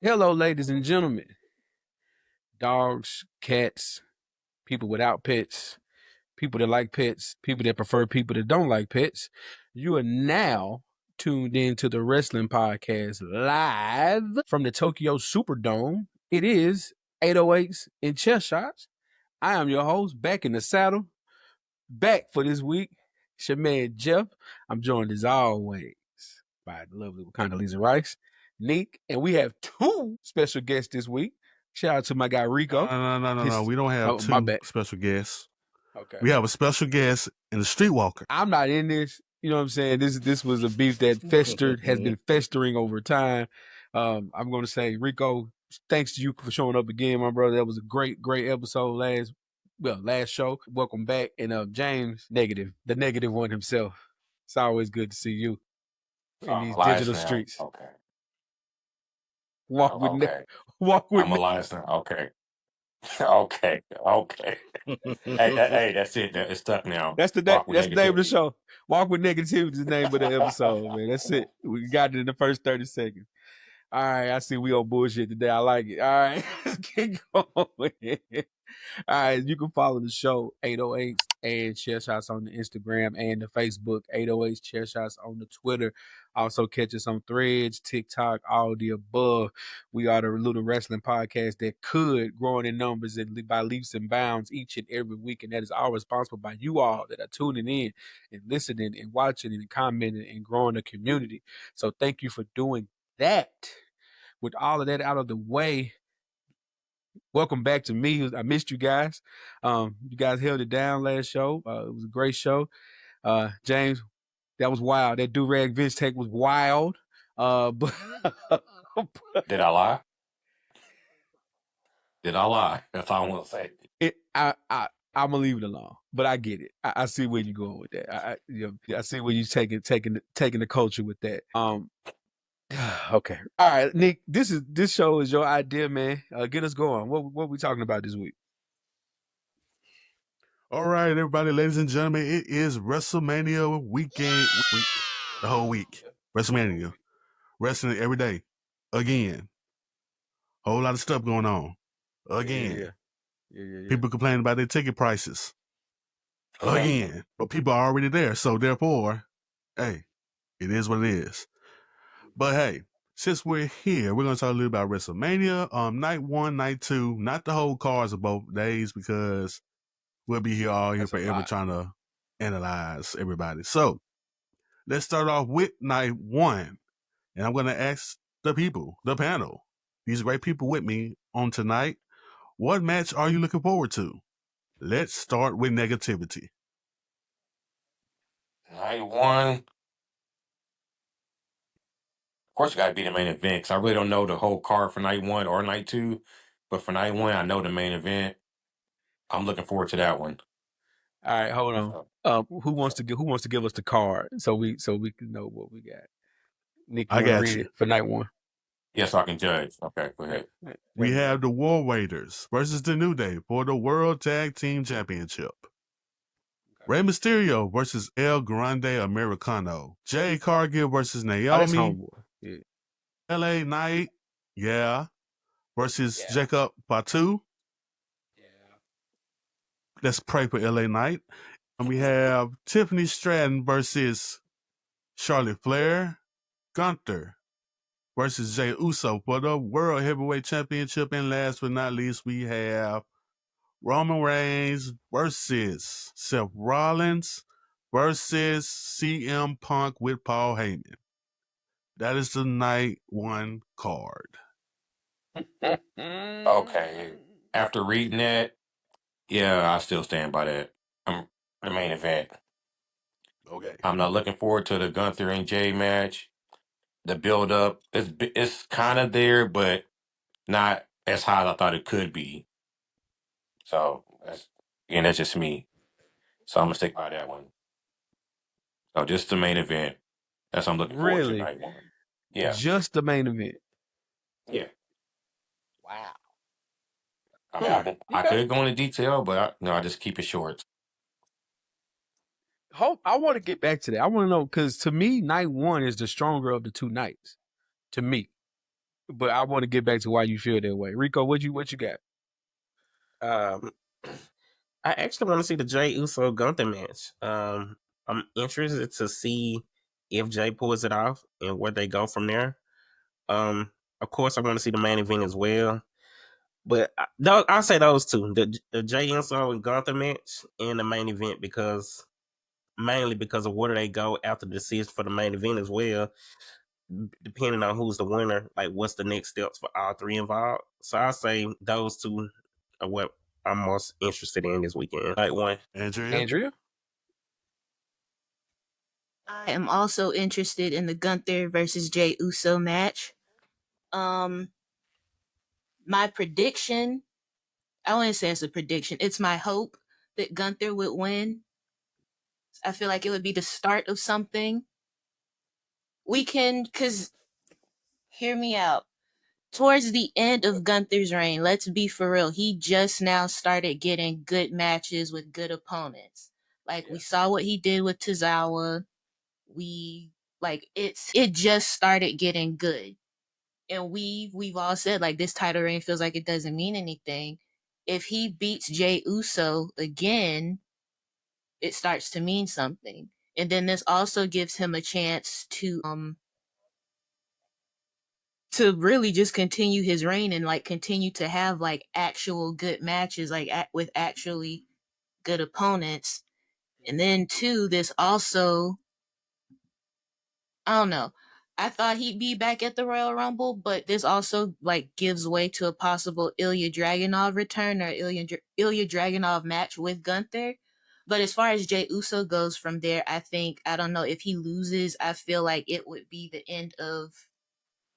Hello, ladies and gentlemen, dogs, cats, people without pets, people that like pets, people that prefer people that don't like pets. You are now tuned in to the Wrestling Podcast live from the Tokyo Superdome. It is 808s and chest shots. I am your host, back in the saddle, back for this week. It's your man, Jeff. I'm joined as always by the lovely Condoleezza Rice, Neek, and we have two special guests this week. Shout out to my guy No, Rico. no, no, no, no. We don't have My two bad. special guests. Okay. We have a special guest in the Streetwalker. I'm not in this. You know what I'm saying? This was a beef that has been festering over time. I'm gonna say, Rico, thanks to you for showing up again, my brother. That was a great episode last show. Welcome back. And James, the negative one himself. It's always good to see you So in I'm these Elias digital now. streets. Okay. Walk with Okay. walk with I'm Elias now. Okay. Okay. Okay. Hey, that's it. It's stuck now. That's the Walk with name of the negativity. show. Walk with negativity is the name of the episode, man. That's it. We got it in the first 30 seconds. All right, I see we on bullshit today. I like it. All right, let's get going. All right, you can follow the show 808s and Chair Shots on the Instagram and the Facebook, 808s Chair Shots on the Twitter. Also catch us on Threads, TikTok, all the above. We are the little wrestling podcast that could growing in numbers and by leaps and bounds each and every week, and that is all responsible by you all that are tuning in and listening and watching and commenting and growing the community. So thank you for doing that. With all of that out of the way, welcome back to me. I missed you guys. You guys held it down last show. It was a great show. James, that was wild. That do-rag Vince take was wild. But Did I lie? Did I lie? That's all I want to say. I'm gonna leave it alone. But I get it. I see where you're going with that. I see where you're taking the culture with that. Okay. All right, Nick. This show is your idea, man. Get us going. What we talking about this week? All right, everybody, ladies and gentlemen, it is WrestleMania weekend. The whole week. WrestleMania. Wrestling every day. Again. Whole lot of stuff going on. Again. Yeah. People complaining about their ticket prices. Okay. Again. But people are already there. So therefore, hey, it is what it is. But hey, since we're here, we're going to talk a little about WrestleMania. Night 1, night 2, not the whole cards of both days because we'll be here all year forever trying to analyze everybody. So let's start off with night 1. And I'm going to ask the people, the panel, these great people with me on tonight, what match are you looking forward to? Let's start with negativity. Night one. Of course, it got to be the main event because I really don't know the whole card for night one or night two. But for night one, I know the main event. I'm looking forward to that one. All right, hold on. Who wants to give us the card so we can know what we got? Nick, you I want to got read you. it for night 1? Yes, I can judge. Okay, go ahead. We have the War Raiders versus the New Day for the World Tag Team Championship. Rey Mysterio versus El Grande Americano. Jay Cargill versus Naomi. Yeah. LA Knight, versus Jacob Fatu. Yeah. Let's pray for LA Knight. And we have Tiffany Stratton versus Charlotte Flair. Gunther versus Jey Uso for the World Heavyweight Championship. And last but not least, we have Roman Reigns versus Seth Rollins versus CM Punk with Paul Heyman. That is the night 1 card. Okay. After reading that, yeah, I still stand by that. The main event. Okay. I'm not looking forward to the Gunther and Jay match. The build up it's kind of there, but not as high as I thought it could be. So that's just me. So I'm gonna stick by that one. So just the main event. That's what I'm looking forward to Really? night one. Yeah. Just the main event. Yeah. Wow. I mean, I could go into detail, but I just keep it short. I want to get back to that. I want to know because to me, night 1 is the stronger of the two nights. To me, but I want to get back to why you feel that way. Rico, what you got? Um, I actually want to see the Jay Uso Gunther match. I'm interested to see if Jay pulls it off and where they go from there. Of course, I want to see the main event as well. But I'll say those two: the Jay Uso and Gunther match, and the main event, because mainly because of where they go after the decision for the main event as well. Depending on who's the winner, like what's the next steps for all three involved. So I say those two are what I'm most interested in this weekend. Like one, Andrea? I am also interested in the Gunther versus Jay Uso match. My prediction, I wouldn't say it's a prediction, it's my hope that Gunther would win. I feel like it would be the start of something. Because, hear me out. Towards the end of Gunther's reign, let's be for real, he just now started getting good matches with good opponents. Like, we saw what he did with Tozawa. It just started getting good. And we've all said, like, this title reign feels like it doesn't mean anything. If he beats Jay Uso again, it starts to mean something. And then this also gives him a chance to really just continue his reign and like continue to have like actual good matches, like with actually good opponents. And then too, this also, I don't know. I thought he'd be back at the Royal Rumble, but this also like gives way to a possible Ilya Dragunov return or Ilya Dragunov match with Gunther. But as far as Jay Uso goes from there, I don't know, if he loses, I feel like it would be the end of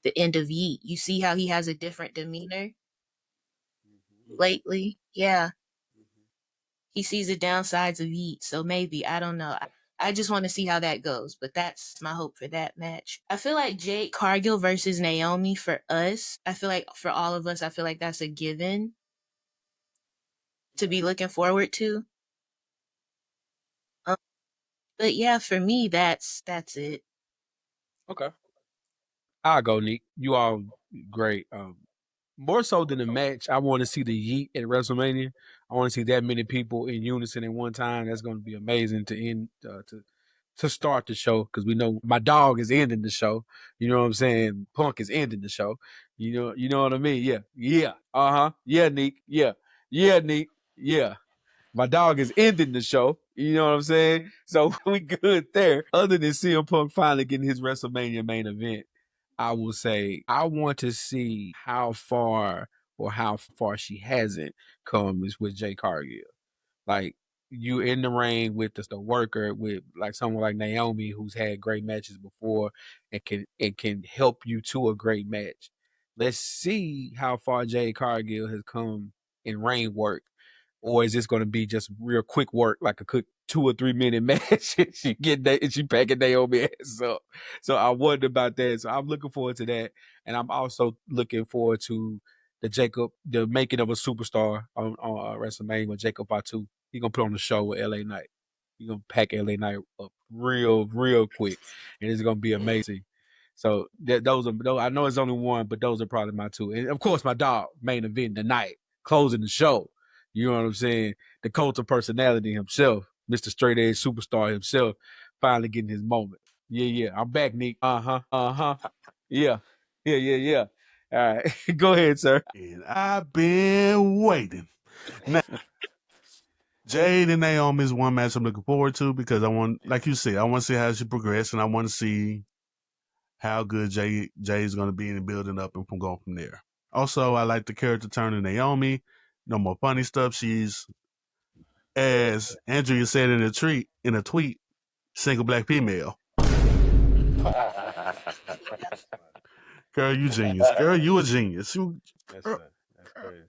Yeet. You see how he has a different demeanor lately? Yeah. He sees the downsides of Yeet, so maybe, I don't know. I just want to see how that goes, but that's my hope for that match. I feel like Jade Cargill versus Naomi for us, I feel like for all of us, I feel like that's a given to be looking forward to. But yeah, for me, that's it. Okay. I'll go, Nick. You all great. More so than the match, I want to see the Yeet at WrestleMania. I want to see that many people in unison at one time. That's going to be amazing to end to start the show, because we know my dog is ending the show. You know what I'm saying? Punk is ending the show. You know what I mean? Yeah, yeah, yeah, Nick, yeah, Nick, yeah. My dog is ending the show. You know what I'm saying? So we good there. Other than CM Punk finally getting his WrestleMania main event, I will say I want to see how far she hasn't come is with Jay Cargill. Like, you in the ring with the worker, with like someone like Naomi who's had great matches before and can help you to a great match. Let's see how far Jay Cargill has come in ring work, or is this going to be just real quick work, like a quick 2 or 3 minute match? And she get that, and she packing Naomi ass up. So I wonder about that. So I'm looking forward to that, and I'm also looking forward to the making of a superstar on WrestleMania with Jacob Fatu. He gonna put on the show with LA Knight. He gonna pack LA Knight up real quick, and it's gonna be amazing. So those are, I know it's only one, but those are probably my two. And of course, my dog, main event tonight, closing the show. You know what I'm saying? The cult of personality himself, Mr. Straight Edge Superstar himself, finally getting his moment. Yeah. I'm back, Nick. Yeah. Yeah. All right. Go ahead, sir. And I've been waiting. Now, Jade and Naomi is one match I'm looking forward to, because I want, like you said, I want to see how she progress, and I want to see how good Jay is going to be in building up and from going from there. Also, I like the character turn of Naomi. No more funny stuff. She's, as Andrea said in a tweet, single black female. Girl, you genius. Girl, you a genius. That's crazy.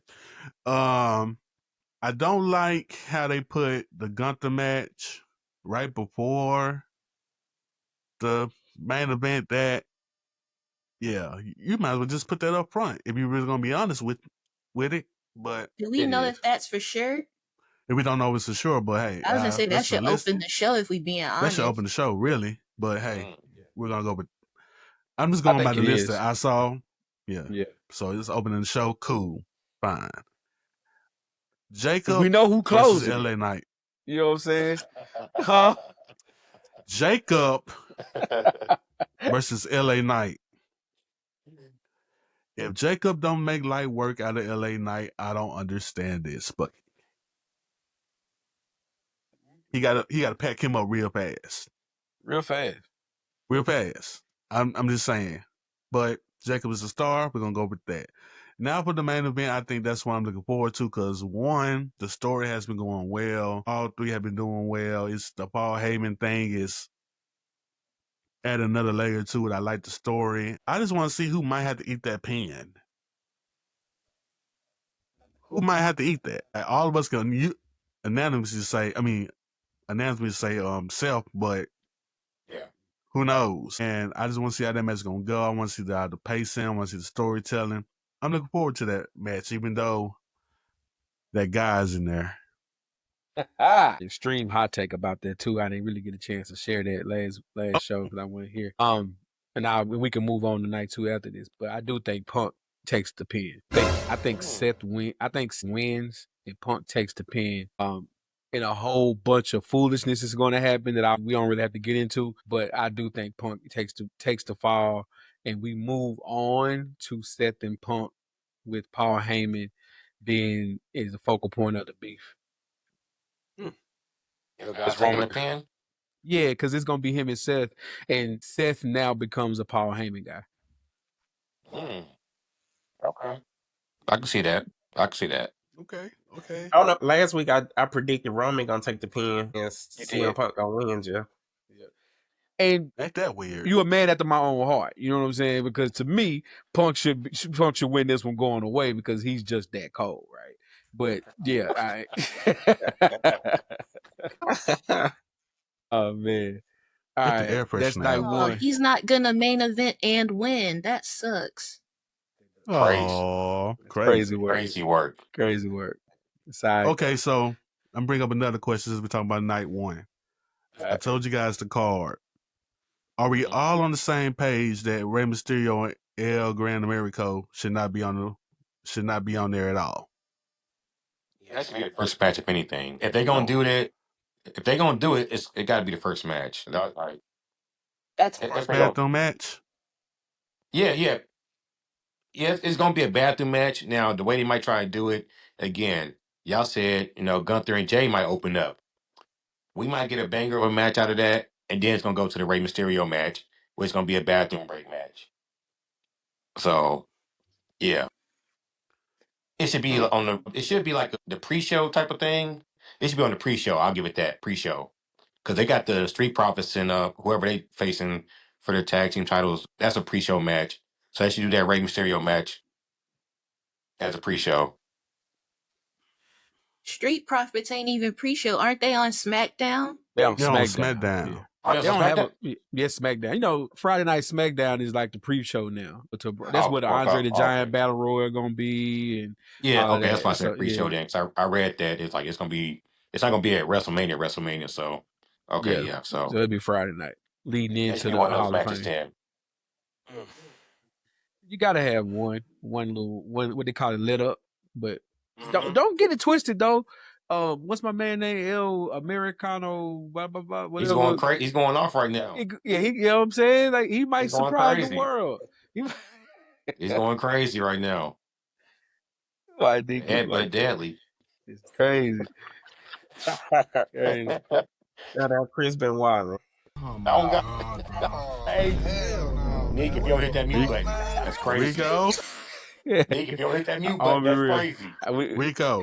I don't like how they put the Gunther match right before the main event. Yeah, you might as well just put that up front if you're really gonna be honest with it. But Do we know if that's for sure? if we don't know it's for sure, but hey, I was gonna say that should open the show if we being honest. That should open the show, really. But hey, we're gonna go with. I'm just going by the list that I saw. Yeah. Yeah. So it's opening the show. Cool. Fine. 'Cause Jacob we know who versus closing LA it. Knight. You know what I'm saying? Huh? Jacob versus LA Knight. If Jacob don't make light work out of LA Knight, I don't understand this. But he gotta pack him up real fast. Real fast. Real fast. I'm just saying. But Jacob is a star. We're gonna go with that. Now for the main event, I think that's what I'm looking forward to because one, the story has been going well. All three have been doing well. It's the Paul Heyman thing is add another layer to it. I like the story. I just want to see who might have to eat that pen. Who might have to eat that? Like, all of us can anonymously say, self, but Yeah. who knows? And I just want to see how that match is going to go. I want to see the pacing. I want to see the storytelling. I'm looking forward to that match, even though that guy's in there. Extreme hot take about that too. I didn't really get a chance to share that last show because I wasn't here. And we can move on to night 2 after this. But I do think Punk takes the pin. I think Seth wins and Punk takes the pin. And a whole bunch of foolishness is going to happen that we don't really have to get into. But I do think Punk takes the fall, and we move on to Seth and Punk with Paul Heyman being is the focal point of the beef. It's Roman the pin. Yeah, because it's gonna be him and Seth now becomes a Paul Heyman guy. Okay. I can see that. Okay. I don't know. Last week I predicted Roman gonna take the pin and CM did. Punk gonna win, Jeff. And Ain't that weird? you a man after my own heart. You know what I'm saying? Because to me, Punk should win this one going away because he's just that cold, right? But yeah, oh man. All Get the right, air that's freshener night out. Oh, one. he's not gonna main event and win. That sucks. Crazy. Oh, Crazy crazy. work. Crazy work. Crazy work. Side. Okay, so I'm bring up another question as we're talking about night one. I told you guys the card. Are we all on the same page that Rey Mysterio and El Gran Americo should not be on there at all? That should be the first match of anything. If they're gonna do that, if they're gonna do it, it got to be the first match. Like, That's that's Bathroom match? yeah. It's gonna be a bathroom match. Now, the way they might try to do it again, y'all said Gunther and Jay might open up. We might get a banger of a match out of that, and then it's gonna go to the Rey Mysterio match, which is gonna be a bathroom break match. So yeah, it should be on the. It should be like the pre-show type of thing. It should be on the pre-show. I'll give it that pre-show because they got the Street Profits and whoever they facing for their tag team titles. That's a pre-show match. So they should do that Rey Mysterio match as a pre-show. Street Profits ain't even pre-show, aren't they on SmackDown? They on They're on SmackDown. SmackDown. Yeah. Oh, They that's don't have SmackDown? SmackDown. You know, Friday Night SmackDown is like the pre-show now. That's where the Andre the Okay. Giant Battle Royal gonna be, and Yeah, all of okay, that's why I that. So said pre-show then. 'Cause I read that it's like it's not gonna be at WrestleMania. So okay, yeah. yeah. So So it'll be Friday night, leading it should into be the one of those Hall of matches Fame. then. You gotta have one little what they call it, lit up, but Mhm. don't get it twisted though. What's my man name? El Americano, blah blah blah, He's whatever. going crazy. He's going off right now. Yeah, you know what I'm saying? Like he might He's going surprise the crazy. world. He's going crazy right now. I think it's But like deadly. it's crazy. Crazy. Shout out Chris Benoit. Oh my God, bro. Hey, Nick, if you don't hit that mute button, that's crazy. Rico. Nick, if you don't hit that mute I'm button, gonna be that's real. crazy. Rico.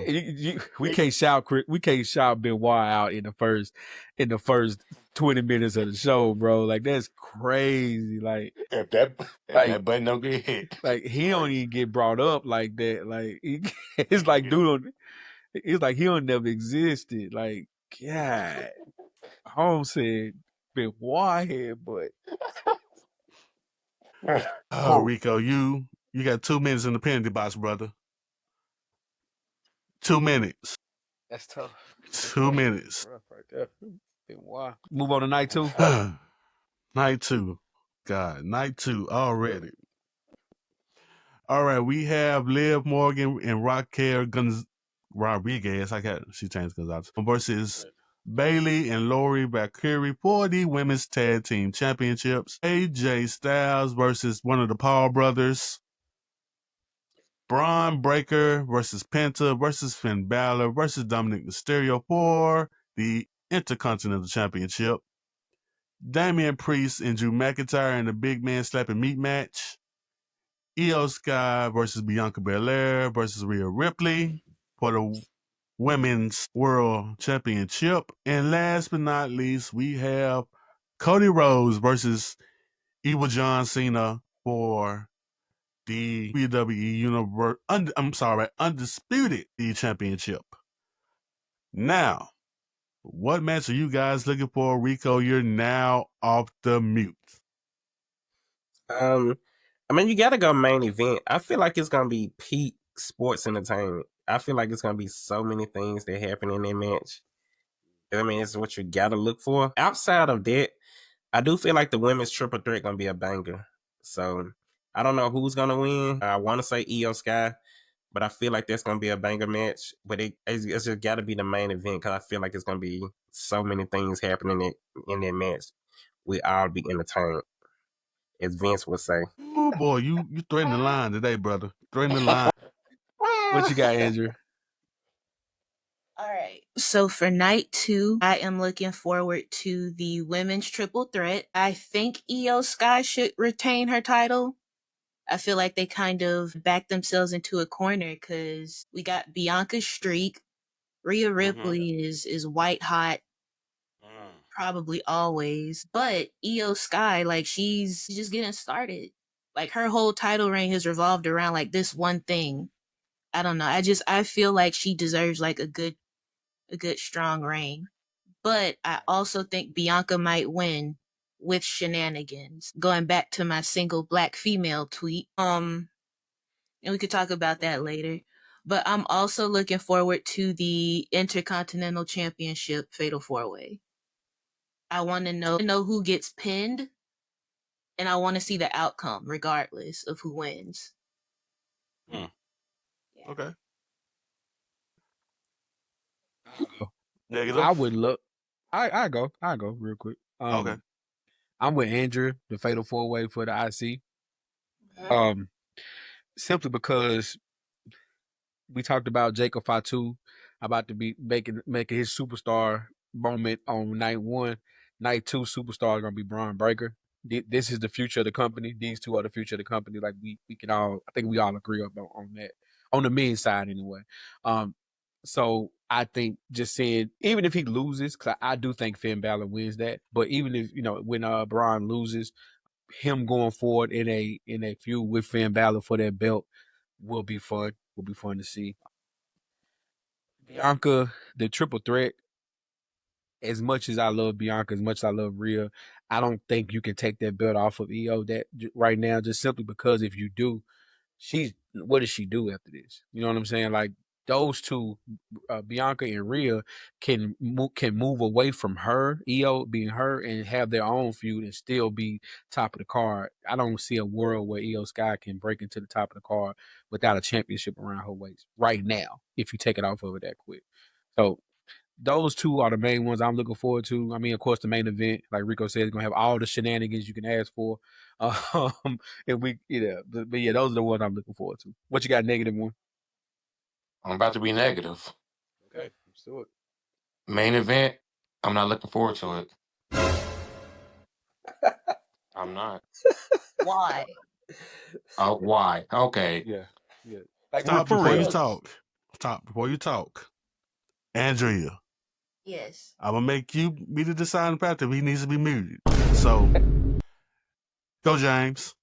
We can't shout Benoit out in the first 20 minutes of the show, bro. Like that's crazy. Like If that button don't get hit, like he don't even get brought up like that. Like it's like it's like he don't never existed. Like God, Holmes said Benoit here, but Oh, Rico, you got 2 minutes in the penalty box, brother. 2 minutes. that's tough. 2 minutes. Rough right there. Benoit. Move on to night 2. Night 2. God, night 2 already. All right, we have Liv Morgan and Raquel Rodriguez. She changed Gonzalez versus Bailey and Lori Valkyrie for the Women's Tag Team Championships. AJ Styles versus one of the Paul brothers. Braun Breaker versus Penta versus Finn Balor versus Dominic Mysterio for the Intercontinental Championship. Damian Priest and Drew McIntyre in the big man slapping meat match. Io Sky versus Bianca Belair versus Rhea Ripley for the Women's World Championship. And last but not least, we have Cody Rhodes versus Evil John Cena for the WWE Undisputed Championship. Now, what match are you guys looking for? Rico, you're now off the mute. I mean, you got to go main event. I feel like it's gonna be peak sports entertainment. I feel like it's gonna be so many things that happen in that match. I mean, it's what you gotta look for. Outside of that, I do feel like the women's triple threat gonna be a banger. So I don't know who's gonna win. I want to say Io Sky, but I feel like that's gonna be a banger match. But it's just got to be the main event because I feel like it's gonna be so many things happening in that match. We all be entertained, as Vince would say. Oh boy, you threatened the line today, brother. Threatened the line. What you got, Andrew? All right. So for night 2, I am looking forward to the women's triple threat. I think Io Sky should retain her title. I feel like they kind of backed themselves into a corner because we got Bianca's streak. Rhea Ripley is white hot, probably always. But Io Sky, like she's just getting started. Like her whole title reign has revolved around like this one thing. I don't know. I feel like she deserves like a good strong reign. But I also think Bianca might win with shenanigans. Going back to my single black female tweet. And we could talk about that later. But I'm also looking forward to the Intercontinental Championship Fatal 4-Way. I want to know who gets pinned, and I want to see the outcome regardless of who wins. Yeah. Okay. I would look. I go real quick. Okay. I'm with Andrew, the Fatal 4-Way for the IC. Simply because we talked about Jacob Fatu about to be making his superstar moment on night 1. Night 2 superstar is gonna be Braun Breaker. This is the future of the company. These two are the future of the company. Like we can all, I think we all agree on that, on the men's side anyway. So I think just saying, even if he loses, because I do think Finn Balor wins that, but even if when Braun loses, him going forward in a feud with Finn Balor for that belt will be fun. Will be fun to see. Bianca, the triple threat. As much as I love Bianca, as much as I love Rhea, I don't think you can take that belt off of Io that right now, just simply because if you do, what does she do after this? You know what I'm saying? Like those two, Bianca and Rhea, can move away from her, Io being her, and have their own feud and still be top of the card. I don't see a world where Io Sky can break into the top of the card without a championship around her waist right now. If you take it off of her that quick, so those two are the main ones I'm looking forward to. I mean, of course, the main event, like Rico said, is gonna have all the shenanigans you can ask for. And but yeah, those are the ones I'm looking forward to. What you got, negative one? I'm about to be negative. Okay, let's do it. Main event, I'm not looking forward to it. I'm not. Why? Why? Okay. Yeah. Like Stop for before real. you talk. Stop before you talk. Andrea, Yes. I'm gonna make you be the deciding factor if he needs to be muted. So go, James.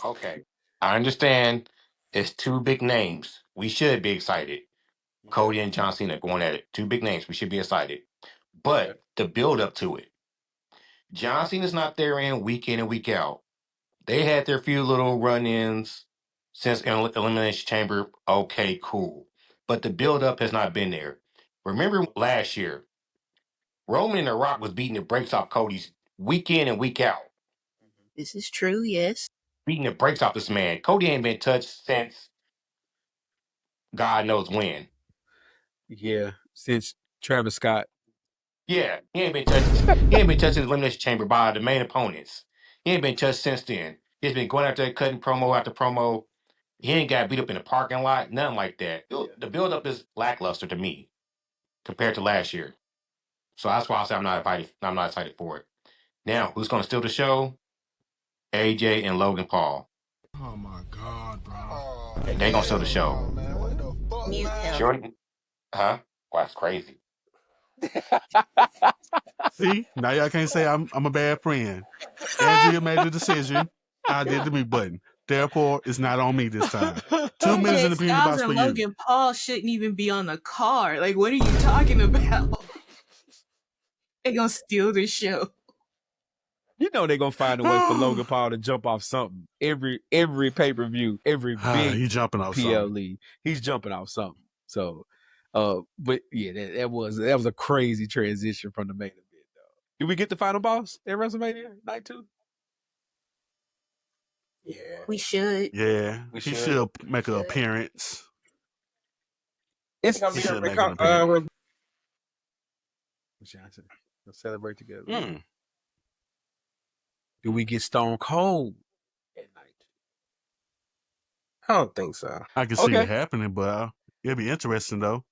Okay. I understand it's two big names. We should be excited. Cody and John Cena going at it. Two big names. We should be excited. But the build up to it. John Cena's not there in and week out. They had their few little run-ins since Elimination Chamber. Okay, cool. But the build-up has not been there. Remember last year, Roman and The Rock was beating the brakes off Cody's week in and week out. This is true, yes. beating the brakes off this man. Cody ain't been touched since God knows when. Yeah, since Travis Scott. Yeah, he ain't been touched. He ain't been touched in the elimination chamber by the main opponents. He ain't been touched since then. He's been going out there cutting promo after promo. He ain't got beat up in the parking lot, nothing like that. The build up is lackluster to me compared to last year. So that's why I say I'm not excited. I'm not excited for it. Now, who's going to steal the show? AJ and Logan Paul. Oh my God, bro. They gonna steal the show. Man, what the fuck, Mute him. Sure, huh? Well, that's crazy. See, now y'all can't say I'm a bad friend. Andrea made the decision. I did the mute button. Therefore, it's not on me this time. 2 minutes in the AJ opinion Styles box for and you. Logan Paul shouldn't even be on the card. Like, what are you talking about? They gonna steal the show. You know they're gonna find a way for Logan Paul to jump off something. Every pay-per-view, every big He jumping off PL something. league, he's jumping off something. So but yeah, that was a crazy transition from the main event though. Did we get the final boss at WrestleMania night 2? Yeah. We should. Yeah, We he should. should make an appearance. It's gonna He be a should make an appearance. Rico. When Johnson. Let's celebrate together. Mm. Do we get Stone Cold at night? I don't think so. I can see Okay. it happening, but it'll be interesting though.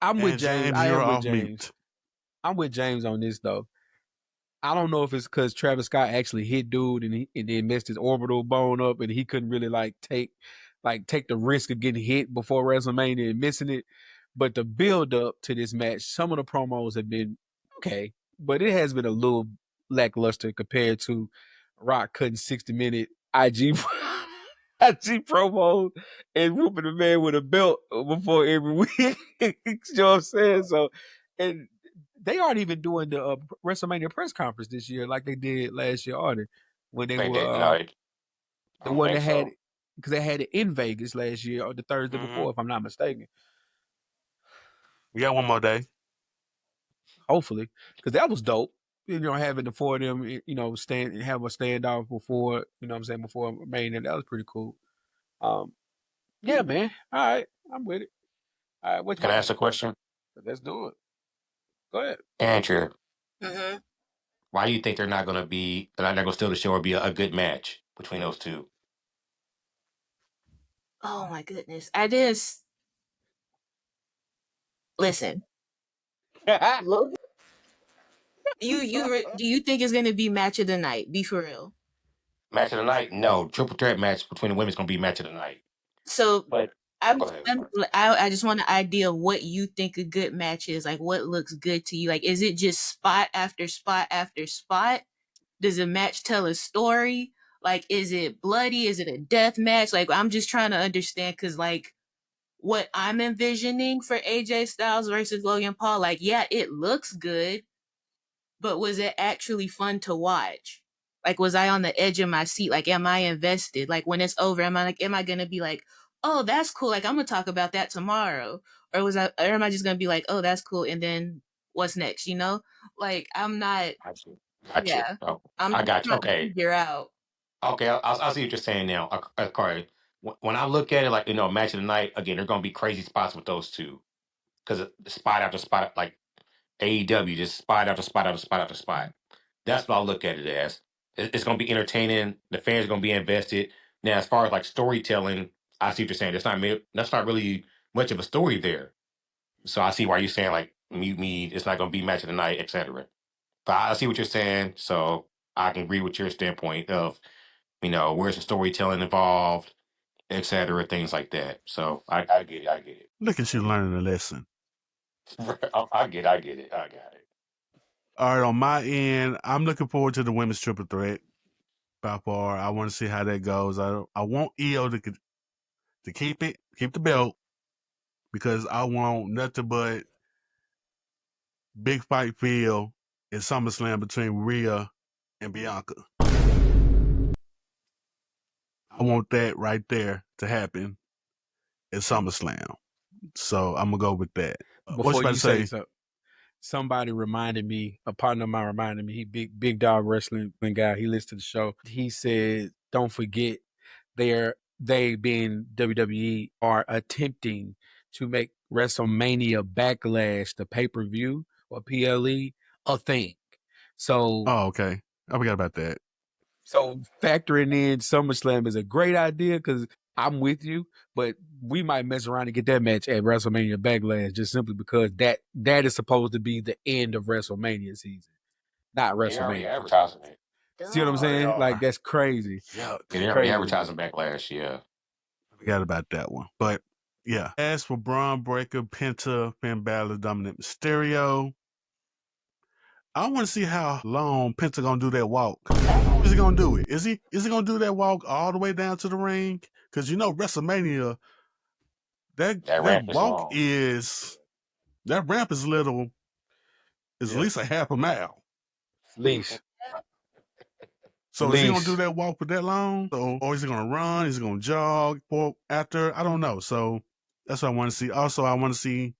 I'm with And James. James, I you're am with off James. mute. I'm with James on this though. I don't know if it's because Travis Scott actually hit dude and then messed his orbital bone up and he couldn't really take the risk of getting hit before WrestleMania and missing it. But the build up to this match, some of the promos have been okay, but it has been a little lackluster compared to Rock cutting 60-minute IG IG promos and whooping the man with a belt before every week. You know what I'm saying? So, and they aren't even doing the WrestleMania press conference this year like they did last year, are they? When they They were didn't. No, I the don't one think that had so. because they had it in Vegas last year or the Thursday before, if I'm not mistaken. We got one more day. Hopefully, because that was dope. You know, having the four of them, have a standoff before, what I'm saying, before main, and that was pretty cool. Yeah, man. All right, I'm with it. All right, what you Can I ask a question? Let's do it. Go ahead. Andrew, Mm-hmm. why do you think they're not going to steal the show or be a good match between those two? Oh my goodness. Listen. Logan, do you think it's gonna be match of the night? Be for real. Match of the night? No. Triple threat match between the women's going to be match of the night. So But go ahead. I just want an idea of what you think a good match is. Like, what looks good to you? Like, is it just spot after spot after spot? Does a match tell a story? Like, is it bloody? Is it a death match? Like, I'm just trying to understand because, like, what I'm envisioning for AJ Styles versus Logan Paul, like, yeah, it looks good, but was it actually fun to watch? Like, was I on the edge of my seat? Like, am I invested? Like, when it's over, am I gonna be like, oh, that's cool. Like, I'm gonna talk about that tomorrow, or am I just gonna be like, oh, that's cool, and then what's next? You know, like, I'm not. Got you. Yeah, Oh, I'm I just got you. trying to Okay. figure out. Okay, I'll see what you're saying now. Corey, when I look at it, like, match of the night, again, there's going to be crazy spots with those two. Because spot after spot, like AEW, just spot after spot after spot after spot. That's what I look at it as. It's going to be entertaining. The fans are going to be invested. Now, as far as like storytelling, I see what you're saying. That's not really much of a story there. So I see why you're saying like mute me. It's not going to be match of the night, etc. But I see what you're saying. So I can agree with your standpoint of where's the storytelling involved, etc. Things like that. So I get it. I get it. Look at you learning a lesson. I get it. I got it. All right, on my end, I'm looking forward to the women's triple threat. By far, I want to see how that goes. I want EO to keep the belt, because I want nothing but big fight feel in SummerSlam between Rhea and Bianca. I want that right there to happen at SummerSlam. So I'm gonna go with that. What you Before about you to say say? something, somebody reminded me, a partner of mine reminded me, he big dog wrestling guy. He listened to the show. He said, "Don't forget, they being WWE are attempting to make WrestleMania Backlash, the pay per view or PLE, a thing." So, Oh, okay. I forgot about that. so factoring in SummerSlam is a great idea because I'm with you, but we might mess around and get that match at WrestleMania Backlash just simply because that is supposed to be the end of WrestleMania season, not They already WrestleMania. advertising it. See what I'm Oh, they saying? Like are. that's crazy. Yuck. Yeah, they already Crazy to me. advertising Backlash. Yeah. I forgot about that one. But yeah. As for Braun Breaker, Penta, Finn Balor, Dominic Mysterio, I want to see how long Penta gonna do that walk. How long is he gonna do it? Is he gonna do that walk all the way down to the ring? Because you know WrestleMania, that Ramp is walk long. is that ramp is little, is at least a half a mile. Least. So is he gonna do Least. that walk for that long? Or is he gonna run? Is he gonna jog for after? I don't know. So that's what I want to see. Also, I want to see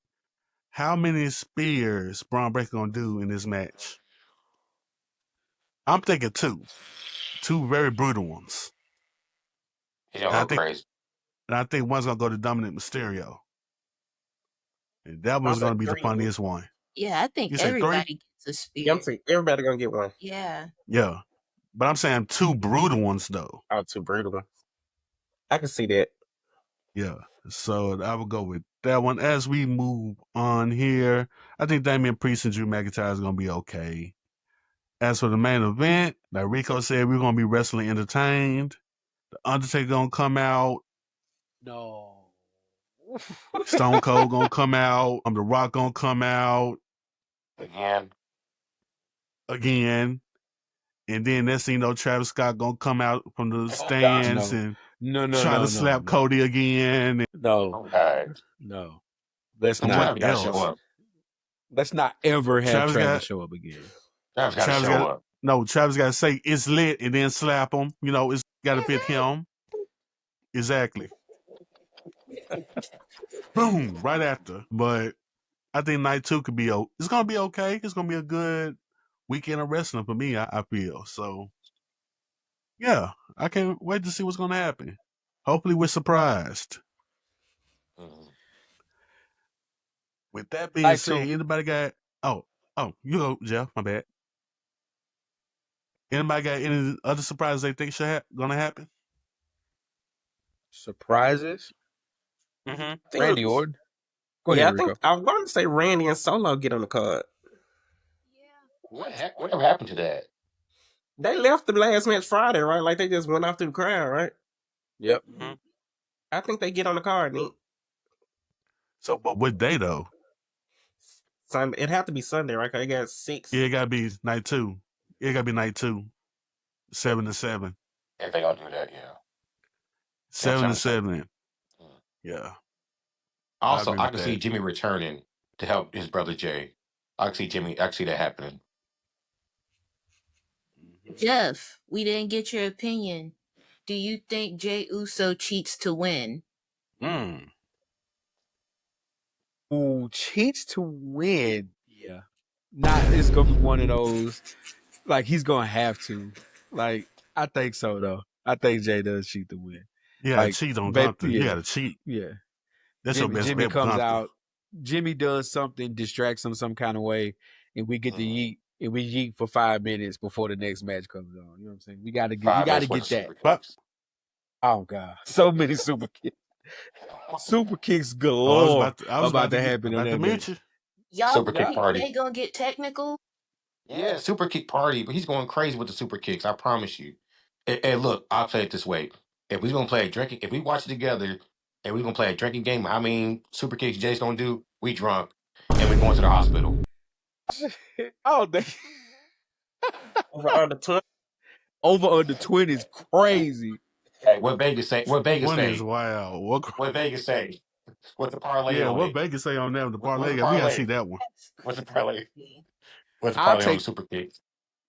how many spears Braun Breaker gonna do in this match. I'm thinking two very brutal ones. He's And gonna I go think crazy. one's gonna go to Dominic Mysterio, and that I one's said gonna be the 3. funniest one. Yeah, I think You say 3? everybody gets a Yeah, I'm spear. saying everybody gonna get one. Yeah. Yeah, but I'm saying two brutal ones though. Oh, too brutal. I can see that. Yeah, so I would go with that one. As we move on here, I think Damian Priest and Drew McIntyre is gonna be okay. As for the main event, like Rico said, we're gonna be wrestling entertained. The Undertaker gonna come out. No. Stone Cold gonna come out. The Rock gonna come out Again. again. And then next thing you know, Travis Scott gonna come out from the Oh gosh. stands No. and No. try to slap No. Cody again. No. Oh god. No. Let's And not. what Travis gotta show else? up. Let's not ever have Travis Travis got show up again. Travis gotta Travis show got up. no. Travis got to say it's lit and then slap him. You know, it's got to fit him exactly. Boom, right after. But I think night 2 could be. It's gonna be okay. It's gonna be a good weekend of wrestling for me. I feel so. Yeah, I can't wait to see what's gonna happen. Hopefully, we're surprised. Mhm. With that being Night said, 2. anybody got? Oh, you go, Jeff. My bad. Anybody got any other surprises they think gonna happen? Surprises. Mm-hmm. Randy Think, Orton. Go yeah, ahead, I think Rico. I wanted to say Randy and Solo get on the card. Whatever happened to that? They left the last match Friday, right? Like they just went off to the crowd, right? Yep. Mm-hmm. I think they get on the card. So, but what day though? Sunday. It have to be Sunday, right? 'Cause they got 6. Yeah, it gotta be night 2. It gotta be night 2. 7 to 7. If they gonna do that, yeah. 7 to 7. 7. Mm. Yeah, I Also, agree I with can see that. Jimmy returning to help his brother Jay. I can see that happening. Jeff, we didn't get your opinion. Do you think Jey Uso cheats to win? Mm. Who cheats to win? Yeah. Not. It's gonna be one of those. Like he's gonna have to. Like I think so though. I think Jay does cheat to win. You gotta Like, cheat on Gunther. You yeah, gotta cheat. yeah. That's your best Jimmy bet with comes Gunther. out. Jimmy does something, distracts him some kind of way, and we get to yeet. And we yeet for 5 minutes before the next match comes on. You know what I'm saying? We gotta get 5 minutes worth of that. super But kicks. Oh God, so many super kicks. Super kicks I was galore about to to happen on that mention. match. Y'all Super kick think party. they gonna get technical? Yeah, super kick party, but he's going crazy with the super kicks. I promise you. And look, I'll play it this way: if we watch it together, and we're gonna play a drinking game, how many super kicks Jay's gonna do? We drunk, and we're going to the hospital. Oh, they Over under 20. over under 20 is crazy. Hey, what Vegas say? What Vegas 20 is say? wild. What Vegas say? What's the parlay Yeah, on what it? Vegas say on that with the What's parlay? the We gotta see parlay? that one. What's the parlay? What's the I'll parlay on the take super kicks?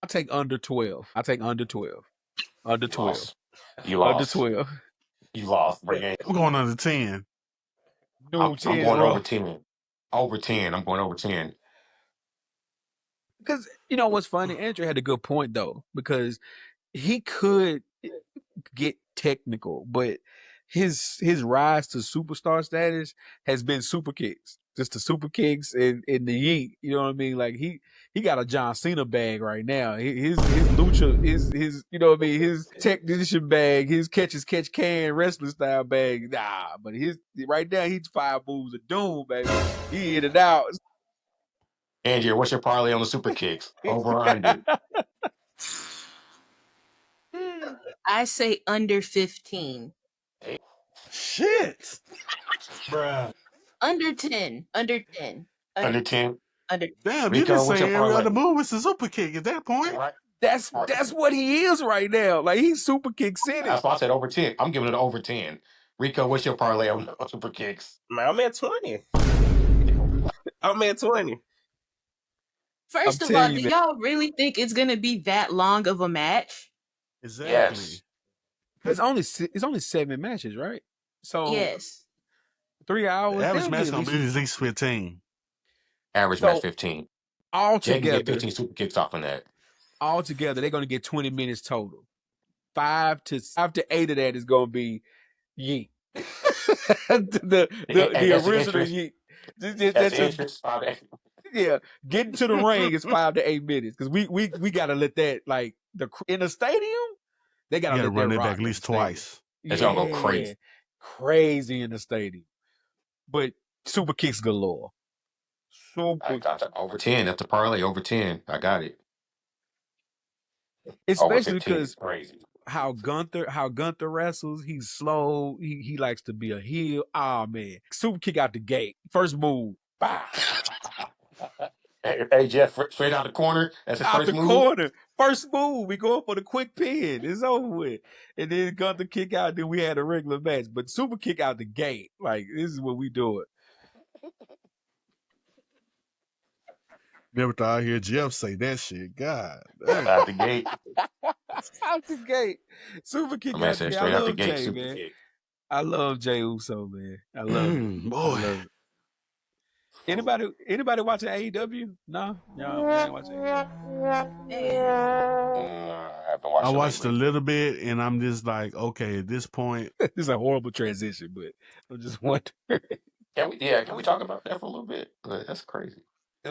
I'll take under 12. I'll take under 12. Under You 12. lost. You Under lost. 12. You lost. Bring it. I'm going under 10. No, I'm 10's going over rough. 10. Over 10. I'm going over 10. Because you know what's funny? Andrew had a good point though, because he could get technical, but his rise to superstar status has been super kicks. Just the super kicks and the yeet. You know what I mean? Like he got a John Cena bag right now. His lucha, his you know what I mean, his technician bag, his catch can wrestling style bag. Nah, but his right now he's 5 moves of doom, baby. He in and out. Andrew, what's your parlay on the super kicks? Over or under? I say under 15. Shit. Under 10. Under 10. Under 10? Under Damn, you Rico, just what's your saying every other parlay? move is a super kick at that point. Right. That's what he is right now. Like he's super kick city. That's why I said over 10. I'm giving it over 10. Rico, what's your parlay on super kicks? Man, I'm at 20. I'm at 20. First I'm of all, telling do you, man. y'all really think it's gonna be that long of a match? Exactly. Yes. It's only 7 matches, right? So Yes. 3 hours. The average they'll match get gonna at be least at least 15. Average So- match 15. all Jay can get together. 15 super kicks off on that. All together, they're gonna get 20 minutes total. 5 to 8 of that is gonna be yeet. the That's the original interest. yeet. That's the interest. Yeah, getting to the ring is 5 to 8 minutes because we gotta let that like in the stadium. They You gotta gotta let run that that rock back at in least the stadium. twice. It's gonna go crazy. Crazy in the stadium. But super kicks galore. I got that. Over 10. That's the parlay. Over 10. I got it. Over Especially 15 because is crazy. how Gunther wrestles, he's slow. He likes to be a heel. Ah man. Super kick out the gate. First move. Bah. Hey, Jeff, straight out the corner. That's his Out first the move. corner. First move. We going for the quick pin. It's over with. And then Gunther kick out, then we had a regular match. But super kick out the gate. Like, this is what we doing. Never thought I'd hear Jeff say that shit. God damn. Out the gate. Out the gate. Super kick My man out the said gate. I straight out the love gate. Jay, Super man. kick. I love Jay Uso, man. I love it. Boy. I love it. Anybody watching AEW? No? Y'all ain't watching AEW? I haven't watched I it watched a lately. little bit and I'm just like, okay, at this point, This is a horrible transition, but I'm just wondering. Can we talk about that for a little bit? That's crazy.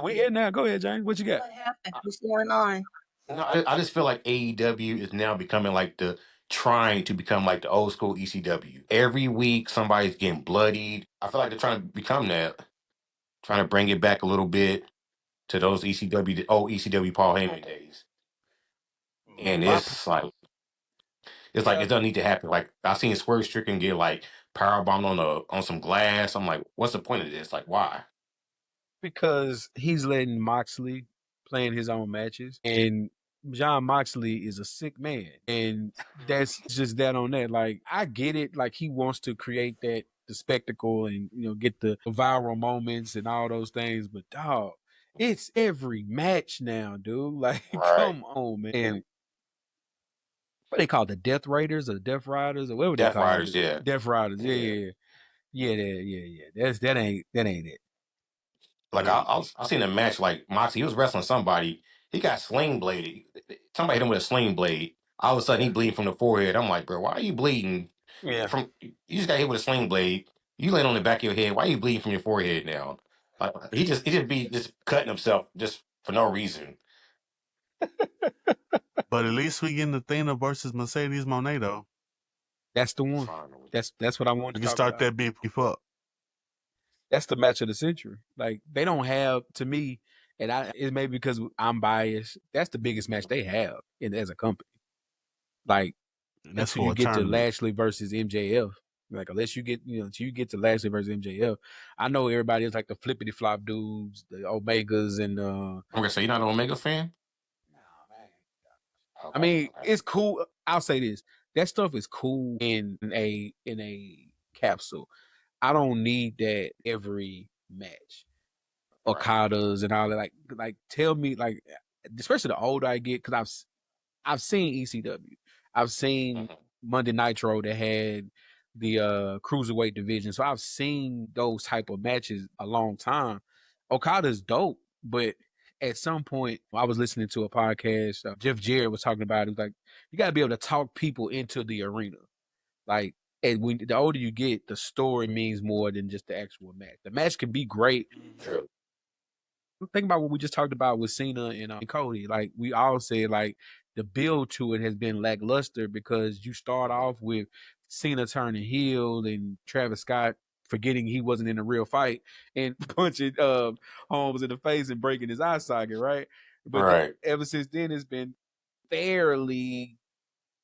We in now. Go ahead, James. What you got? What happened? What's going on? No, I just feel like AEW is now becoming like trying to become like the old school ECW. Every week somebody's getting bloodied. I feel like they're trying to become that, trying to bring it back a little bit to those the old ECW Paul Heyman days. And it's like it doesn't need to happen. Like I seen Swerve Stricken get like power bombed on some glass. I'm like, what's the point of this? Like, why? Because he's letting Moxley playing his own matches, and John Moxley is a sick man, and that's just that on that. Like I get it, like he wants to create the spectacle and get the viral moments and all those things, but dog, it's every match now, dude. Like Right. come on, man. And what they call the Death Raiders or Death Riders or whatever Death they call Riders, it. yeah. Death Riders, yeah. That ain't it. Like I seen a match like Moxie. He was wrestling somebody. He got sling bladed. Somebody hit him with a sling blade. All of a sudden, he bleeding from the forehead. I'm like, bro, why are you bleeding? Yeah. From you just got hit with a sling blade. You laying on the back of your head. Why are you bleeding from your forehead now? Like, he just be just cutting himself just for no reason. but at least we getting Athena versus Mercedes Moné though. That's the one. Fine. That's what I wanted We to can talk start about. that beef up. That's the match of the century. Like they don't have, to me, and it may be because I'm biased. That's the biggest match they have as a company. Like And that's until for you a get to tournament. Lashley versus MJF. Like unless you get until you get to Lashley versus MJF. I know everybody is like the flippity flop dudes, the Omegas, and I'm gonna say you're not an Omega fan. Okay, I mean, okay. it's cool. I'll say this: that stuff is cool in a capsule. I don't need that every match. Right. Okadas and all that. Like tell me, like, especially the older I get, because I've seen ECW, I've seen Monday Nitro that had the cruiserweight division, so I've seen those type of matches a long time. Okada's dope, but at some point, I was listening to a podcast. Jeff Jarrett was talking about it. He was like, you got to be able to talk people into the arena. Like, and when the older you get, the story means more than just the actual match. The match can be great. True. Think about what we just talked about with Cena and Cody. Like, we all said, like, the build to it has been lackluster because you start off with Cena turning heel and Travis Scott forgetting he wasn't in a real fight and punching Holmes in the face and breaking his eye socket, right? But Right. ever since then, it's been fairly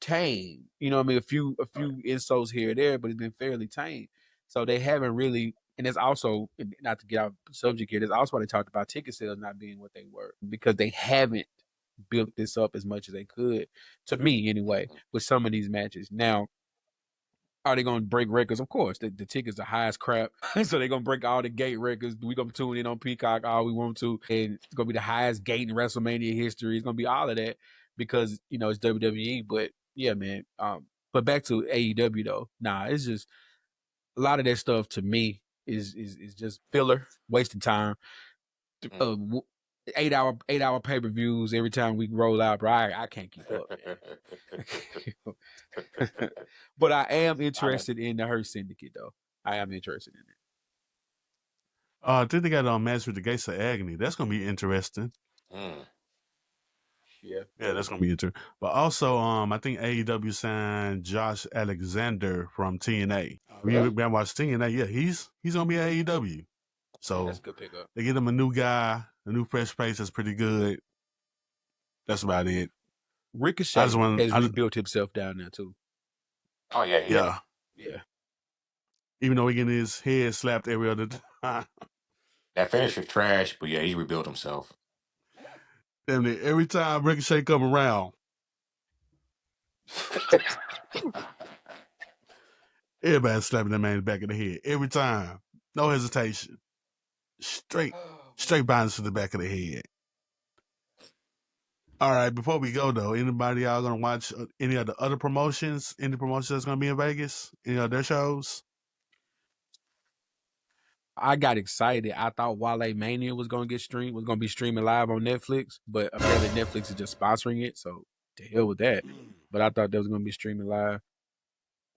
tame. You know what I mean? A few insults here or there, but it's been fairly tame. So they haven't really, and it's also not to get off the subject here. That's also why they talked about ticket sales not being what they were because they haven't built this up as much as they could. To me, anyway, with some of these matches. Now, are they going to break records? Of course, the tickets are high as crap, so they're going to break all the gate records. We're going to tune in on Peacock all we want to, and it's going to be the highest gate in WrestleMania history. It's going to be all of that because it's WWE. But yeah, man. But back to AEW though. Nah, it's just a lot of that stuff to me is just filler, wasting time. Uh, 8 hour pay-per-views every time we roll out, bro. I can't keep up, man. But I am interested in the Hurt Syndicate, though. I am interested in it. I think they got a match with the Gates of Agony. That's gonna be interesting. Yeah, that's gonna be interesting. But also, I think AEW signed Josh Alexander from TNA. You been watching TNA? Yeah, he's gonna be at AEW. So that's a good pickup. They get him a new guy, a new fresh face that's pretty good. That's about it. Ricochet has rebuilt himself down there too. Oh yeah. Even though he getting his head slapped every other time. That finish was trash, but yeah, he rebuilt himself. Damn it, every time Ricochet come around, everybody's slapping that man in the back of the head. Every time. No hesitation. Straight bindings to the back of the head. All right, before we go though, anybody y'all gonna watch any of the other promotions? Any promotions that's gonna be in Vegas? Any of their shows? I got excited. I thought Wale Mania was gonna be streaming live on Netflix, but apparently Netflix is just sponsoring it, so to hell with that. But I thought that was gonna be streaming live.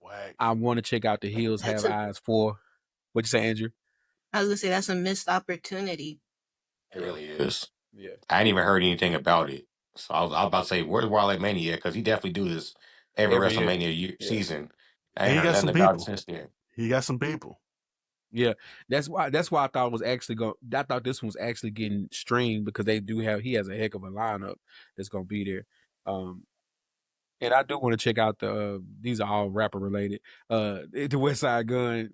Whack. I want to check out the Hills Have Eyes 4. What'd you say, Andrew? I was gonna say that's a missed opportunity. It really is. Yeah. I ain't even heard anything about it. So I was about to say, where's Wale Mania? Because he definitely do this every WrestleMania season. I ain't heard nothing about it since then. He got some people. Yeah, that's why I thought it was actually I thought this one was actually getting streamed because he has a heck of a lineup that's gonna be there. And I do want to check out these are all rapper related. The West Side Gun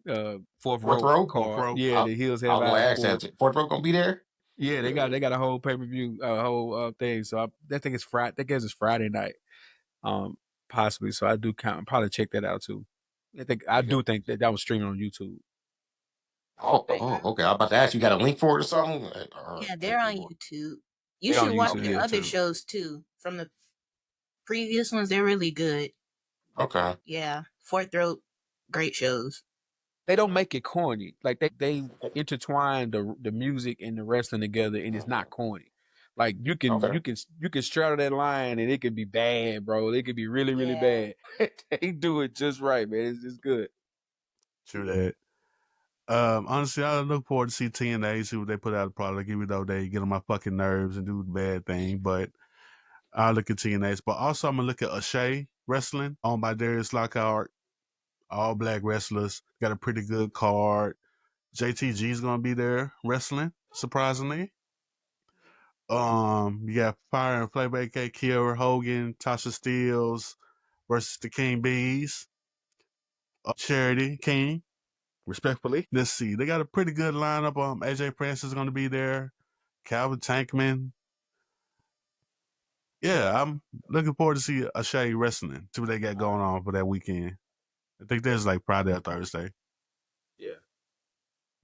fourth row card. Yeah, the Hills Have Eyes. Fourth row gonna be there. Yeah, they got a whole pay-per-view, whole thing. So I think it's Friday. I guess it's Friday night, possibly. So I do probably check that out too. I do think that was streaming on YouTube. Oh, okay. I'm about to ask you, got a link for it or something? Yeah, they're on YouTube. You should watch their other shows too. From the previous ones, they're really good. Okay. Yeah, Fourth Row, great shows. They don't make it corny. Like they intertwine the music and the wrestling together, and it's not corny. Like you can straddle that line, and it could be bad, bro. It could be really really bad. They do it just right, man. It's just good. True that. Honestly, I look forward to see TNA, see what they put out of product, even though they get on my fucking nerves and do the bad thing. But I look at TNA's. But also, I'm gonna look at Ashay Wrestling, owned by Darius Lockhart. All black wrestlers, got a pretty good card. JTG's gonna be there wrestling, surprisingly. You got Fire and Flavor, aka Kiera Hogan, Tasha Steeles versus the King Bees. Charity King, respectfully. Let's see. They got a pretty good lineup. AJ Prince is going to be there. Calvin Tankman. Yeah, I'm looking forward to see Ashay wrestling. See what they got going on for that weekend. I think there's like Friday or Thursday. Yeah.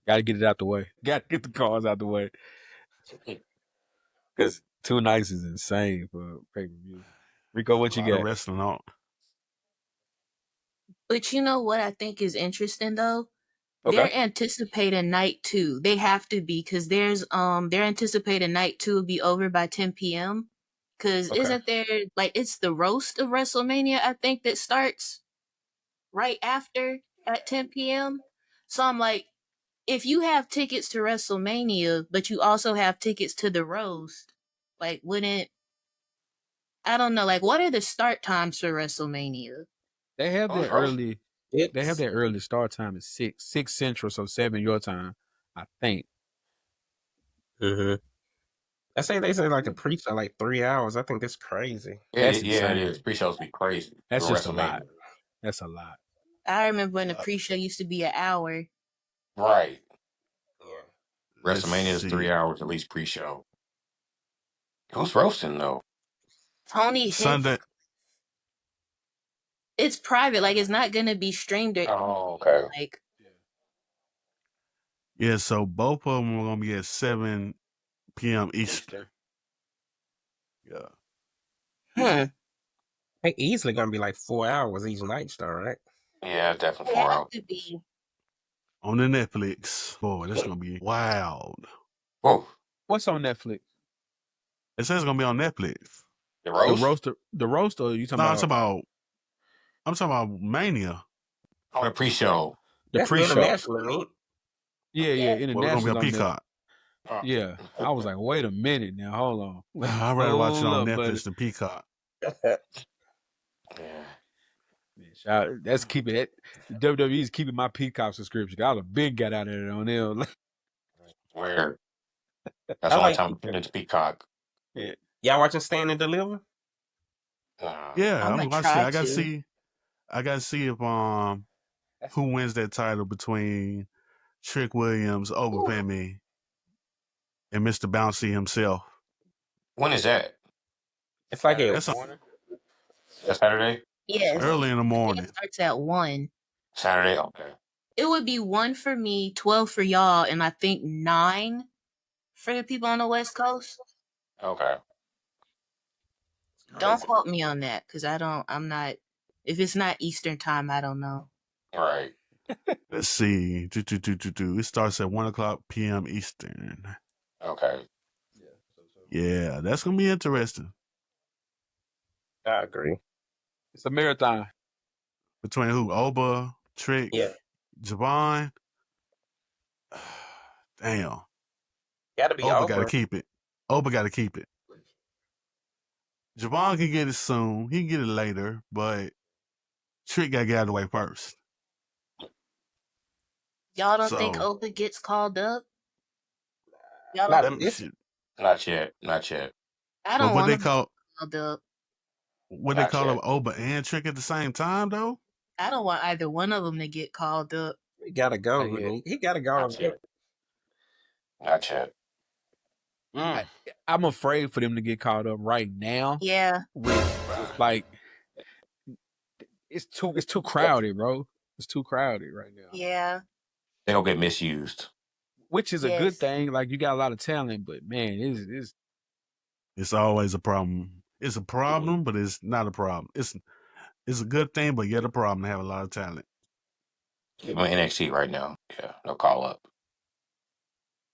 Got to get it out the way. Got to get the cars out the way. Because 2 nights is insane for pay-per-view. Rico, what you got? Wrestling on. But you know what I think is interesting though? They're Okay. anticipating night 2. They have to be because they're anticipating night 2 will be over by 10 p.m. Cause Okay. isn't there like it's the roast of WrestleMania, I think, that starts right after at 10 p.m. So I'm like, if you have tickets to WrestleMania, but you also have tickets to the roast, like wouldn't I don't know, like what are the start times for WrestleMania? They have Who's that roast? early. They have It's that early start time at 6 Central, so 7 your time. I think. mm-hmm. They say like the pre-show like 3 hours. I think that's crazy. That's Yeah, it insane. is. Pre-shows be crazy That's for just a lot. WrestleMania. That's a lot. I remember when the pre-show used to be an hour. Right. Yeah. Let's WrestleMania is see. 3 hours at least pre-show. Who's roasting though? Tony hits Sunday. it's private, like it's not gonna be streamed or Oh, okay. like Yeah, so both of them are gonna be at 7 p.m. Eastern. Eastern. Yeah. Hmm. They easily gonna be like 4 hours each night, though, right? Yeah, it's definitely it 4 has hours. to be. On the Netflix. Boy, that's gonna be wild. Whoa, What's on Netflix? It says it's gonna be on Netflix. the The roast? roaster. The roaster. You talking No, about I'm talking about Mania. Oh, the pre-show. the That's pre-show? international, ain't Yeah, Yeah. Well, it's gonna be international's on on there. Peacock. Oh. Yeah, I was like, wait a minute now, hold on, I'd rather watch it hold on up, buddy. Netflix than Peacock. it? Yeah. Man, that's keeping it. WWE's keeping my Peacock subscription. I have been got out of it on them. Where that's I the only like time I'm into Peacock. Yeah. y'all watching Stand and Deliver? Yeah, I'm I'm gonna gonna see. try I gotta to. see. I gotta see if who wins that title between Trick Williams, Oba Ooh, Femi, and Mr. Bouncy himself. When is that? It's like Saturday it. That's morning. That Saturday? yes. early in the I think morning. it starts at 1. Saturday? Okay. It would be 1 for me, 12 for y'all, and I think 9 for the people on the West Coast. Okay. Don't quote me on that, because I'm not, if it's not Eastern time, I don't know. All right. Let's see. It starts at 1:00 p.m. Eastern. Okay. Yeah, that's gonna be interesting. I agree. It's a marathon. Between who? Oba, Trick, Yeah, Javon. Damn. gotta be Oba gotta over. keep it. Oba gotta keep it. Javon can get it soon. He can get it later, but Trick gotta get out of the way first. Y'all don't think So Opa gets called up? Y'all Not don't. them this. shit. Not yet. Not yet. I But don't want to be called up. what they Not call yet. him Oba and Trick at the same time though? I don't want either one of them to get called up. He gotta go. Not yet. He gotta go. Not yet. Not yet. I, I'm afraid for them to get caught up right now. Yeah, With like, it's too crowded, bro. It's too crowded right now. yeah, They'll get misused. Which is a good yes. thing. Like you got a lot of talent, but man, it's It's always a problem. It's a problem, but it's not a problem. It's a good thing, but yet a problem to have a lot of talent. I'm in NXT right now. Yeah, no call up.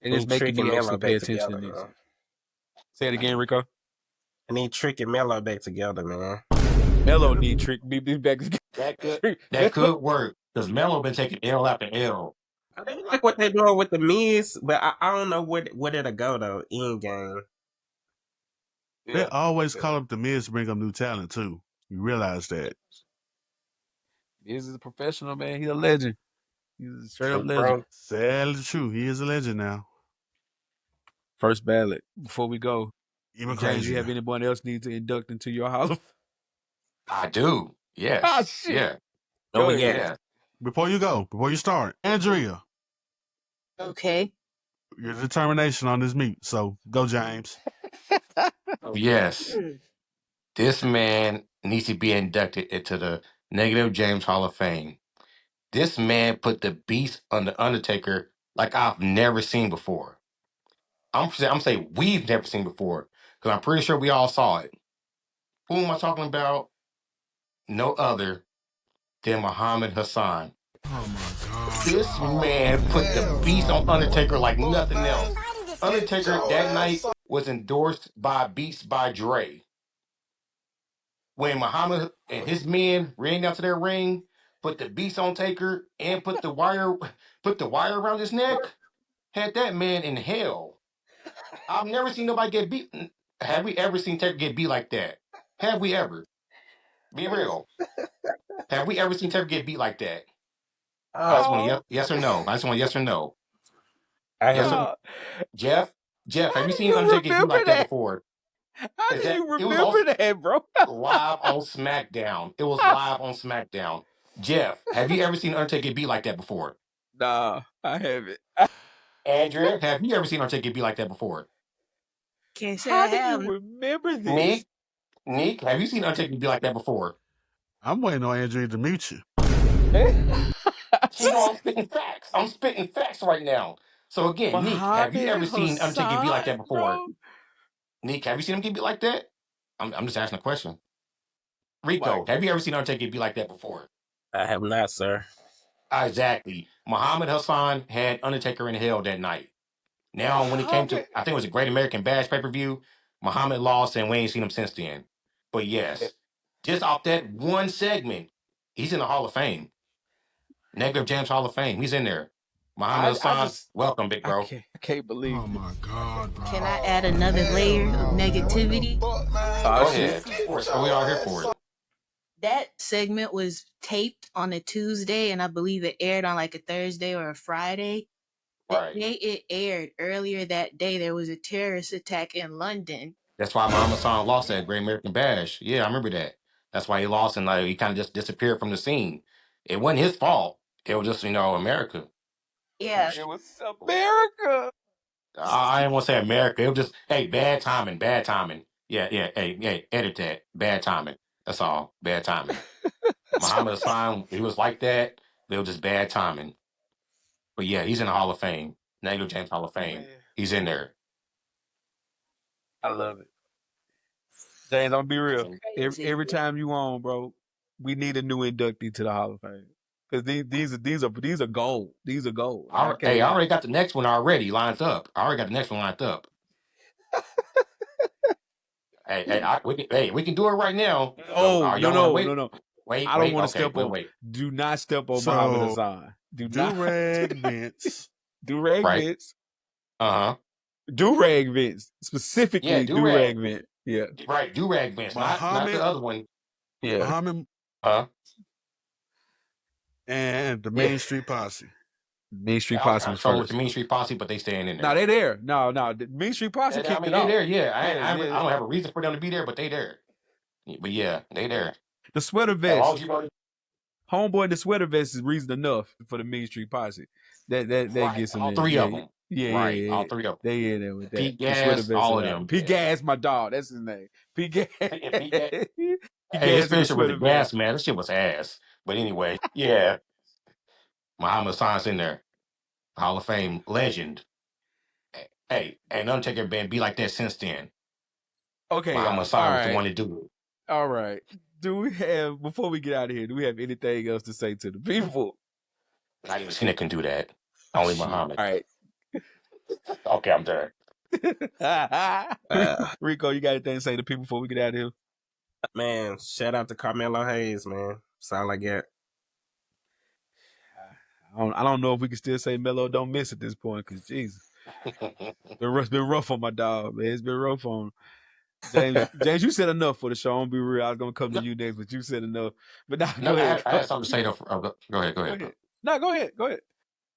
and it's Need making Trick me and Mello actually pay back attention together, to this. man. Say it again, Rico. I need Trick and Mello back together, man. Mello need Trick be back. That could work because Melo been taking L after L. I do like what they're doing with the Miz, but I don't know where it'll go though. In game. They always call up the Miz to bring up new talent too. You realize that. This is a professional, man. He's a legend. He's a straight up True, legend. bro. Sadly true. He is a legend now. First ballot. Before we go, Even James, you have crazier. anyone else need to induct into your Hall of? I do. Yes. Ah, shit. Yeah. Oh, Go we ahead. got Yeah. Before you start, Andrea, Okay. your determination on this meet. So go, James. Oh, yes. This man needs to be inducted into the Negative James Hall of Fame. This man put the beast on the Undertaker like I've never seen before. I'm saying we've never seen before because I'm pretty sure we all saw it. Who am I talking about? No other than Muhammad Hassan. Oh my god. This man put the beast on Undertaker like nothing else. Undertaker that night was endorsed by Beats by Dre. When Muhammad and his men ran down to their ring, put the beast on Taker and put the wire around his neck, had that man in hell. I've never seen nobody get beat. Have we ever seen Taker get beat like that? Have we ever? Be real. Have we ever seen Taker get beat like that? I just want Oh, yes or no. I just want yes or no. I Yes or have. no. Oh, Jeff. Jeff, have how you do seen you Undertaker get beat remember like that that? before? How Is do that you it was also remember that, bro? live on SmackDown. It was live on SmackDown. Jeff, have you ever seen Undertaker get beat like that before? Nah, I haven't. Andrea, have you ever seen Undertaker get beat like that before? Can't say I How do you have. remember Nick, this? Nick, have you seen Undertaker be like that before? I'm waiting on Andrea to meet you. You know I'm spitting facts. I'm spitting facts right now. So again, Nick, have you Mohammed ever seen Undertaker be like Hassan, that before? bro. Nick, have you seen him get beat like that? I'm just asking a question. Rico, Like, have you ever seen Undertaker be like that before? I have not, sir. Exactly. Muhammad Hassan had Undertaker in hell that night. Now, when it came to, Muhammad. I think it was a Great American Bash pay per view, Muhammad lost, and we ain't seen him since then. But Yeah. yes, just off that one segment, he's in the Hall of Fame. Negative James Hall of Fame. He's in there. Muhammad I Hassan, just, welcome, big bro. I can't believe Oh this. my god, bro. Can I add another layer of negativity? Oh Go shit. ahead. Are we all here for it? That segment was taped on a Tuesday, and I believe it aired on like a Thursday or a Friday. The Right. day it aired, earlier that day, there was a terrorist attack in London. That's why Muhammad Hassan lost that Great American Bash. Yeah, I remember that. That's why he lost, and like he kind of just disappeared from the scene. It wasn't his fault. It was just America. Yeah. It was America. I didn't want to say America. It was just, hey, bad timing, bad timing. Yeah, yeah, hey, edit that. Bad timing. That's all. Bad timing. Muhammad Hassan, he was like that. It was just bad timing. But yeah, he's in the Hall of Fame. Negative James Hall of Fame. Man, He's in there. I love it. James, I'm gonna be That's real. crazy. Every time you on, bro, we need a new inductee to the Hall of Fame. Because these are gold. These are gold. I Hey, can't I lie. already got the next one already lined up. I already got the next one lined up. We can do it right now. So, Oh, no, y'all want to no, wait? no, no. Wait, I don't wait. want to Okay, step on. wait. Do not step on Muhammad So, Hassan. Do do not. rag Vince. Do rag Right. Vince. Uh-huh. Do rag Vince. Yeah, Specifically, do rag Vince. Yeah. Right, do-rag Vince, not the Muhammad, other one. Yeah. Muhammad, Huh? and the Yeah. Main Street Posse. Main Street I was Posse kind of was strong with first. the Mean Street Posse, but they staying in there. No, they there. No. The Main Street Posse I kicked mean, it they off. there, yeah. I Yeah. don't have a reason for them to be there, but they there. But yeah, they there. The sweater As long vest. as you go to Homeboy, the sweater vest is reason enough for the Main Street Posse. That right, gets them all in. three Yeah. of them. Yeah. Right, all three of them. They in there with that. Pete The sweater Gas, vest all and of album. them. Pete Gas, my dog. That's his name. Pete Gas. Pete Gas. Pete Hey, his Gas and the finisher with the sweater gas, vest. man. That shit was ass. But anyway, yeah. Muhammad Hassan's in there. Hall of Fame legend. Hey, ain't Undertaker been be like that since then. Okay, Muhammad y'all. All Hassan was the right. one to do it. All right. Do we have, before we get out of here, do we have anything else to say to the people? Not even Cena can do that. Only Shit. Muhammad. All right. Okay, I'm done. Rico, you got anything to say to people before we get out of here? Man, shout out to Carmelo Hayes, man. That's all I get. I don't know if we can still say Melo don't miss at this point, because Jesus. It's been rough on my dog, man. It's been rough on James. James, you said enough for the show. I'm gonna be real. I was gonna come to you next, but you said enough. But now, No, go ahead. I had something to say though. Go ahead. Go ahead. No, go ahead. Go ahead.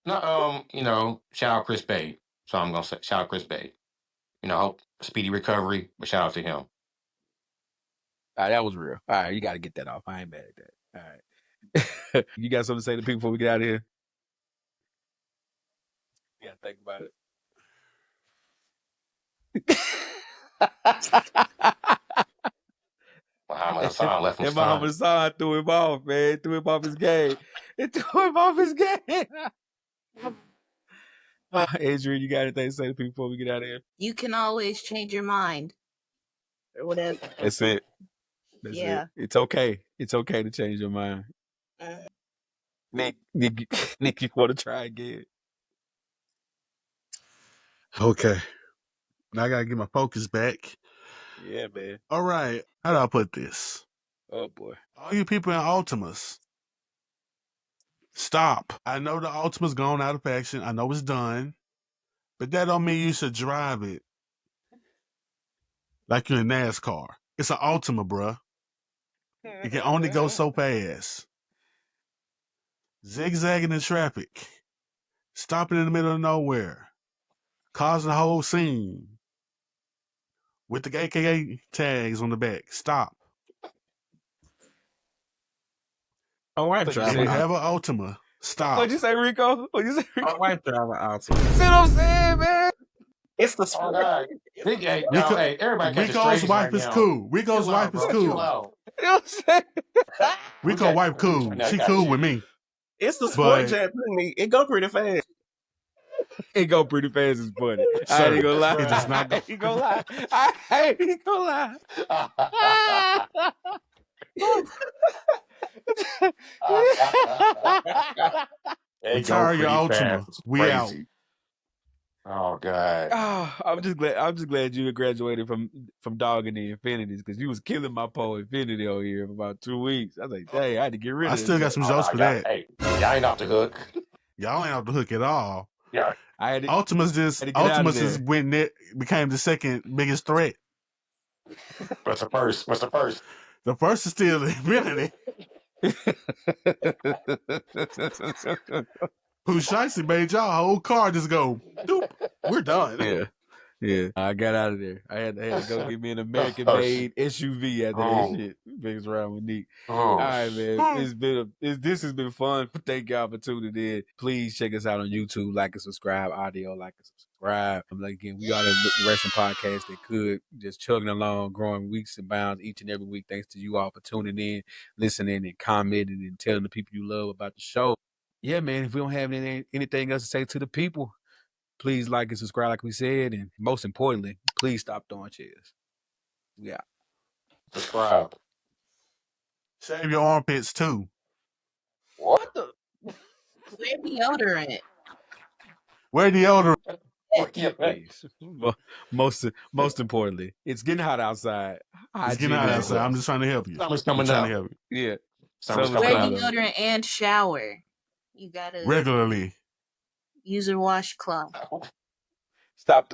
No, shout out Chris Bay. So I'm gonna say shout out Chris Bay. Hope speedy recovery, but shout out to him. All right, that was real. All right, you got to get that off. I ain't mad at that. All right. You got something to say to people before we get out of here? You got to think about it. Muhammad Hassan left him And Muhammad stunned. Hassan threw him off, man. Threw him off his game. It threw him off his game. Adrian, you got anything to say to people before we get out of here? You can always change your mind or whatever. That's it. That's Yeah. it. It's okay. It's okay to change your mind. Nick, Nick, you want to try again? Okay. Now I gotta get my focus back. Yeah, man. All right. How do I put this? Oh boy. All you people in Ultimas, stop. I know the Ultima's gone out of action. I know it's done. But that don't mean you should drive it like you're in NASCAR. It's an Ultima, bruh. It can only go so fast. Zigzagging in traffic. Stopping in the middle of nowhere. Causing a whole scene. With the AKA tags on the back. Stop. My wife What'd you drive If say? you an have an Ultima, stop. What'd you say, Rico? What'd you say, My Rico? wife drive an Altima. See what I'm saying, man? It's the Oh sport. God. Hey, y'all, hey, everybody catching Rico's strays wife right is now. cool. Rico's Chill wife out, is bro. Chill cool. out. You know what I'm saying? Rico's wife cool. She cool with me. It's the sport But, jet me. It go pretty fast. It go pretty fast as funny. I sir, ain't gonna lie. it does not go. I ain't gonna lie. I ain't gonna lie. They go Retire your pretty Ultima. fast. It's We out. crazy. Oh God. Oh, I'm just glad you graduated from dogging the Infinities because you was killing my pole Infinity over here for about 2 weeks. I was like, dang, I had to get rid I of still got this. some Oh jokes no, for y'all, that. hey, y'all ain't off the hook. Y'all ain't off the hook at all. Yeah. I had to, Ultima's had to get out of Ultima's there. is when it became the second biggest threat. What's the first? What's the first? The first is still the Infinity. Who Shicey made y'all whole car just go, doop, we're done. Yeah. Yeah. I got out of there. I had to go get me an American Oh, shit. made SUV after that Oh. shit. Mix around with Neek. Oh, All right, man. Hmm. This has been fun. Thank y'all for tuning in. Please check us out on YouTube. Like and subscribe. Audio, like and subscribe. Like again, we are the wrestling podcast that could just chugging along, growing weeks and bounds each and every week. Thanks to you all for tuning in, listening, and commenting and telling the people you love about the show. Yeah, man. If we don't have anything else to say to the people, please like and subscribe, like we said, and most importantly, please stop throwing chairs. Yeah. subscribe. Shave your armpits too. What? The Wear deodorant. Wear deodorant. please. Most importantly, it's getting hot outside. It's getting Hygiene hot is outside. I'm just trying to help you. Summer's I'm coming trying up. to help you. Yeah. Summer's Summer's coming Wear up. coming up. deodorant and shower. You gotta Regularly. use a washcloth. Stop